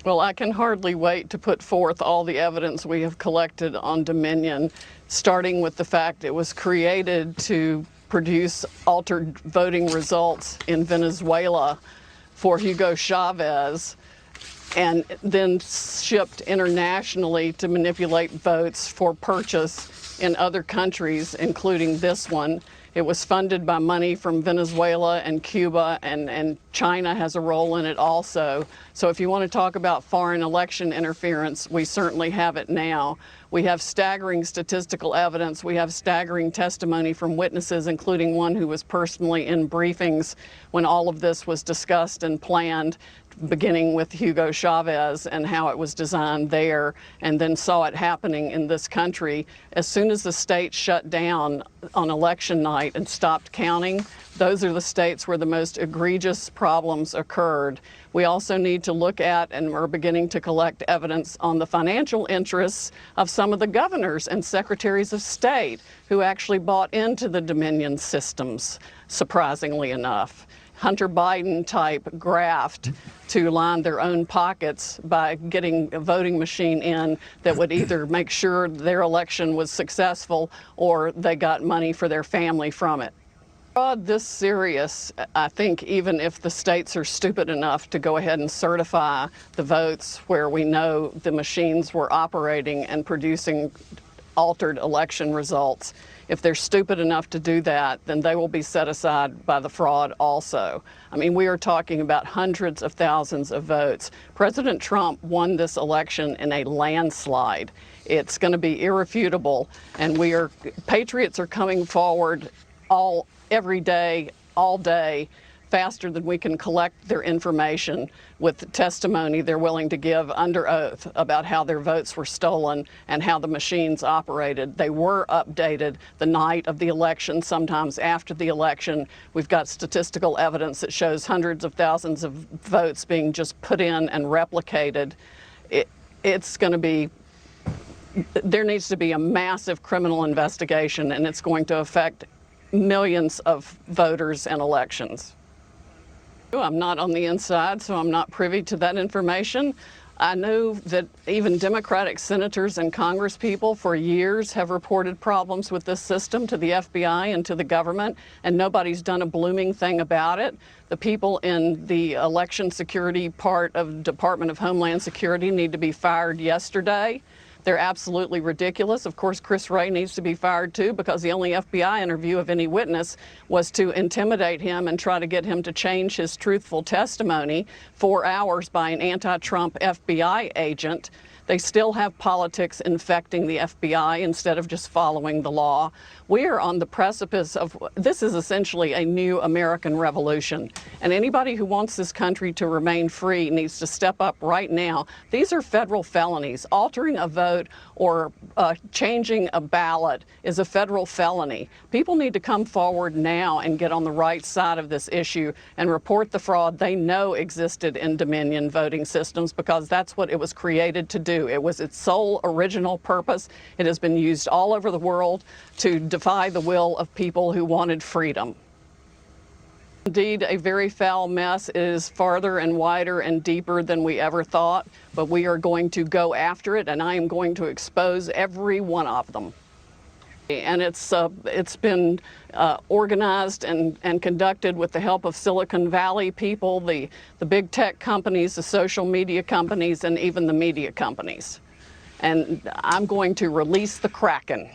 Well, I can hardly wait to put forth all the evidence we have collected on Dominion, starting with the fact it was created to produce altered voting results in Venezuela for Hugo Chavez, and then shipped internationally to manipulate votes for purchase in other countries, including this one. It was funded by money from Venezuela and Cuba, and China has a role in it also. So if you want to talk about foreign election interference, we certainly have it now. We have staggering statistical evidence. We have staggering testimony from witnesses, including one who was personally in briefings when all of this was discussed and planned, beginning with Hugo Chavez and how it was designed there, and then saw it happening in this country. As soon as the state shut down on election night and stopped counting, those are the states where the most egregious problems occurred. We also need to look at, and we're beginning to collect evidence on the financial interests of some of the governors and secretaries of state who actually bought into the Dominion systems, surprisingly enough. Hunter Biden type graft to line their own pockets by getting a voting machine in that would either make sure their election was successful or they got money for their family from it. Fraud this serious, I think even if the states are stupid enough to go ahead and certify the votes where we know the machines were operating and producing altered election results, if they're stupid enough to do that, then they will be set aside by the fraud also. I mean, we are talking about hundreds of thousands of votes. President Trump won this election in a landslide. It's going to be irrefutable, and patriots are coming forward every day, all day, faster than we can collect their information with testimony they're willing to give under oath about how their votes were stolen and how the machines operated. They were updated the night of the election, sometimes after the election. We've got statistical evidence that shows hundreds of thousands of votes being just put in and replicated. It's going to be, there needs to be a massive criminal investigation, and it's going to affect millions of voters and elections. I'm not on the inside, so I'm not privy to that information. I know that even Democratic senators and congresspeople for years have reported problems with this system to the FBI and to the government, and nobody's done a blooming thing about it. The people in the election security part of Department of Homeland Security need to be fired yesterday. They're absolutely ridiculous. Of course, Chris Wray needs to be fired too, because the only FBI interview of any witness was to intimidate him and try to get him to change his truthful testimony 4 hours by an anti-Trump FBI agent. They still have politics infecting the FBI instead of just following the law. We are on the precipice of, this is essentially a new American revolution. And anybody who wants this country to remain free needs to step up right now. These are federal felonies. Altering a vote or changing a ballot is a federal felony. People need to come forward now and get on the right side of this issue and report the fraud they know existed in Dominion voting systems, because that's what it was created to do. It was its sole original purpose. It has been used all over the world to defy the will of people who wanted freedom. Indeed, a very foul mess. It is farther and wider and deeper than we ever thought, but we are going to go after it, and I am going to expose every one of them. And it's been organized and conducted with the help of Silicon Valley people, the big tech companies, the social media companies, and even the media companies. And I'm going to release the Cracken.